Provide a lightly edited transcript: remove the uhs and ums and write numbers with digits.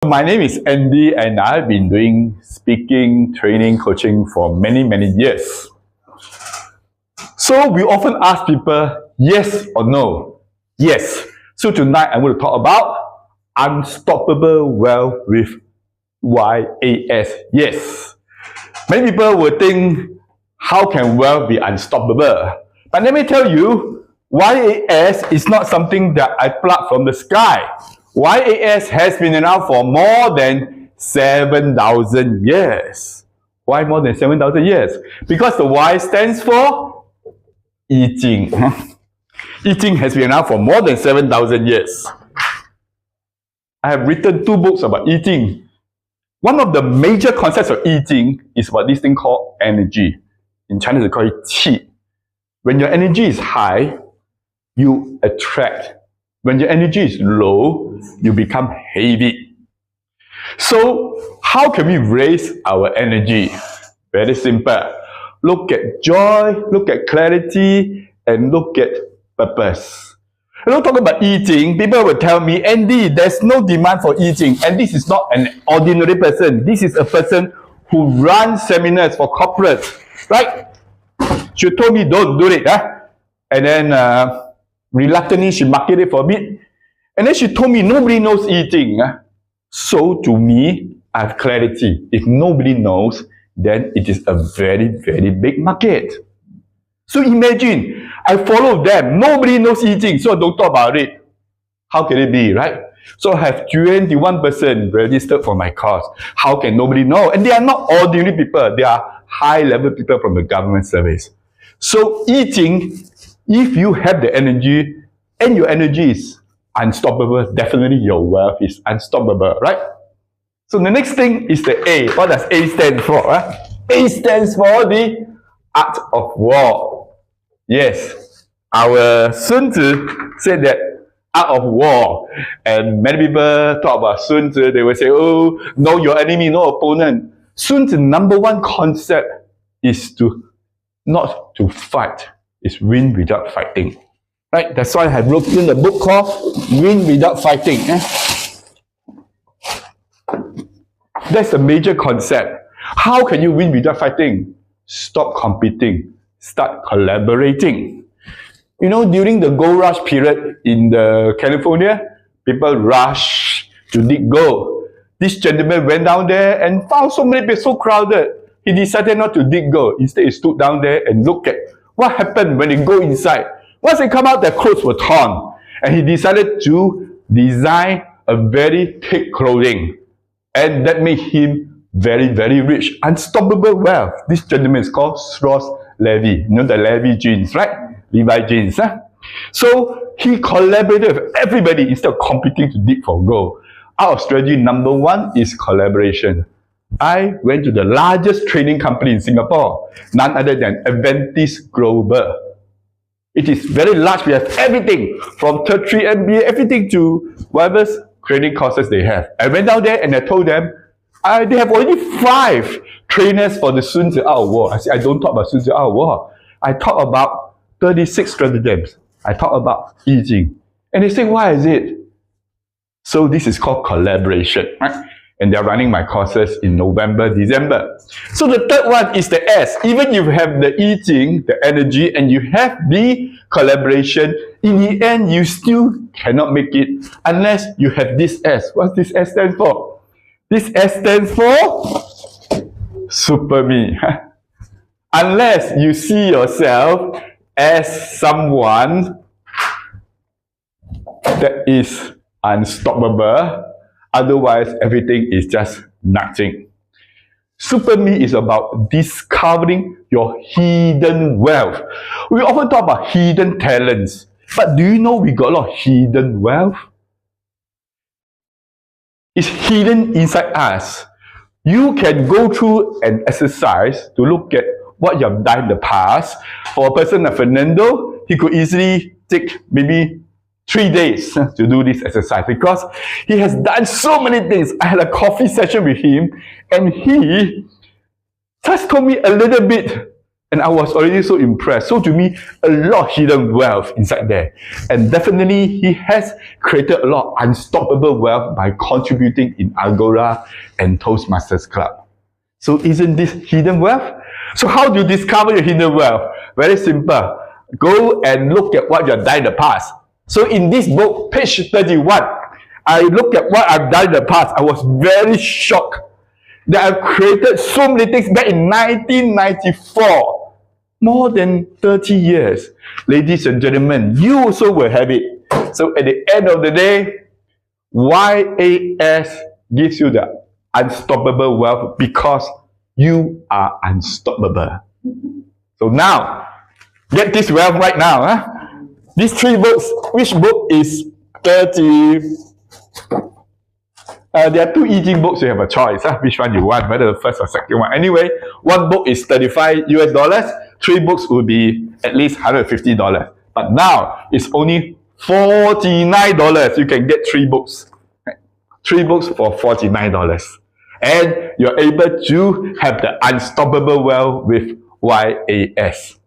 my name is Andy and I've been doing speaking, training, coaching for many years. So we often ask people, yes or no? Yes. So tonight I'm going to talk about unstoppable wealth with YAS. Yes. Many people will think, how can wealth be unstoppable? But let me tell you, YAS is not something that I plucked from the sky. YAS has been around for more than 7,000 years. Why more than 7,000 years? Because the Y stands for Yijing. Yijing has been around for more than 7,000 years. I have written 2 books about Yijing. One of the major concepts of Yijing is about this thing called energy. In Chinese, they call it qi. When your energy is high, you attract. When your energy is low, you become heavy. So, how can we raise our energy? Very simple. Look at joy, look at clarity, and look at purpose. When I talk about Yijing, people will tell me, Andy, there's no demand for Yijing. And this is not an ordinary person. This is a person who runs seminars for corporates. Right? She told me, don't do it. And then, reluctantly, she marketed it for a bit. And then she told me, nobody knows Yijing. So to me, I have clarity. If nobody knows, then it is a very big market. So imagine, I follow them. Nobody knows Yijing, so don't talk about it. How can it be, right? So I have 21% registered for my course. How can nobody know? And they are not ordinary people. They are high-level people from the government service. So Yijing, if you have the energy, and your energy is unstoppable, definitely your wealth is unstoppable, right? So the next thing is the A. What does A stand for? A stands for the art of war. Yes, our Sun Tzu said that art of war. And many people talk about Sun Tzu, they will say, oh, know your enemy, no opponent. Sun Tzu's #1 concept is not to fight. It's win without fighting. Right? That's why I have written a book called Win Without Fighting. That's the major concept. How can you win without fighting? Stop competing. Start collaborating. You know, during the gold rush period in California, people rush to dig gold. This gentleman went down there and found so many people so crowded. He decided not to dig gold. Instead, he stood down there and looked at what happened when they go inside. Once they come out, their clothes were torn. And he decided to design a very thick clothing. And that made him very rich. Unstoppable wealth. This gentleman is called Ross Levy. You know the Levy jeans, right? Levi jeans. So he collaborated with everybody instead of competing to dig for gold. Our strategy #1 is collaboration. I went to the largest training company in Singapore, none other than Adventist Global. It is very large. We have everything from tertiary MBA, everything to whatever training courses they have. I went down there and I told them, they have already 5 trainers for the Sun Tzu Art of War. I said, I don't talk about Sun Tzu Art of War. I talk about 36 stratagems. I talk about Yijing. And they say, why is it? So this is called collaboration, right? And they're running my courses in November, December. So the third one is the S. Even if you have the Yijing, the energy, and you have the collaboration, in the end, you still cannot make it unless you have this S. What's this S stand for? This S stands for SuperME. Unless you see yourself as someone that is unstoppable, otherwise, everything is just nothing. SuperME is about discovering your hidden wealth. We often talk about hidden talents. But do you know we got a lot of hidden wealth? It's hidden inside us. You can go through an exercise to look at what you have done in the past. For a person like Fernando, he could easily take maybe 3 days to do this exercise because he has done so many things. I had a coffee session with him and he just told me a little bit And I was already so impressed. So to me, a lot of hidden wealth inside there. And definitely, he has created a lot of unstoppable wealth by contributing in Agora and Toastmasters Club. So isn't this hidden wealth? So how do you discover your hidden wealth? Very simple. Go and look at what you have done in the past. So in this book, page 31, I look at what I've done in the past. I was very shocked that I've created so many things back in 1994. More than 30 years. Ladies and gentlemen, you also will have it. So at the end of the day, YAS gives you the unstoppable wealth because you are unstoppable. So now, get this wealth right now. Huh? These 3 books, which book is 30? There are 2 Yijing books, you have a choice, which one you want, whether the first or second one. Anyway, one book is $35 US, 3 books will be at least $150. But now, it's only $49. You can get 3 books. 3 books for $49. And you're able to have the unstoppable wealth with YAS.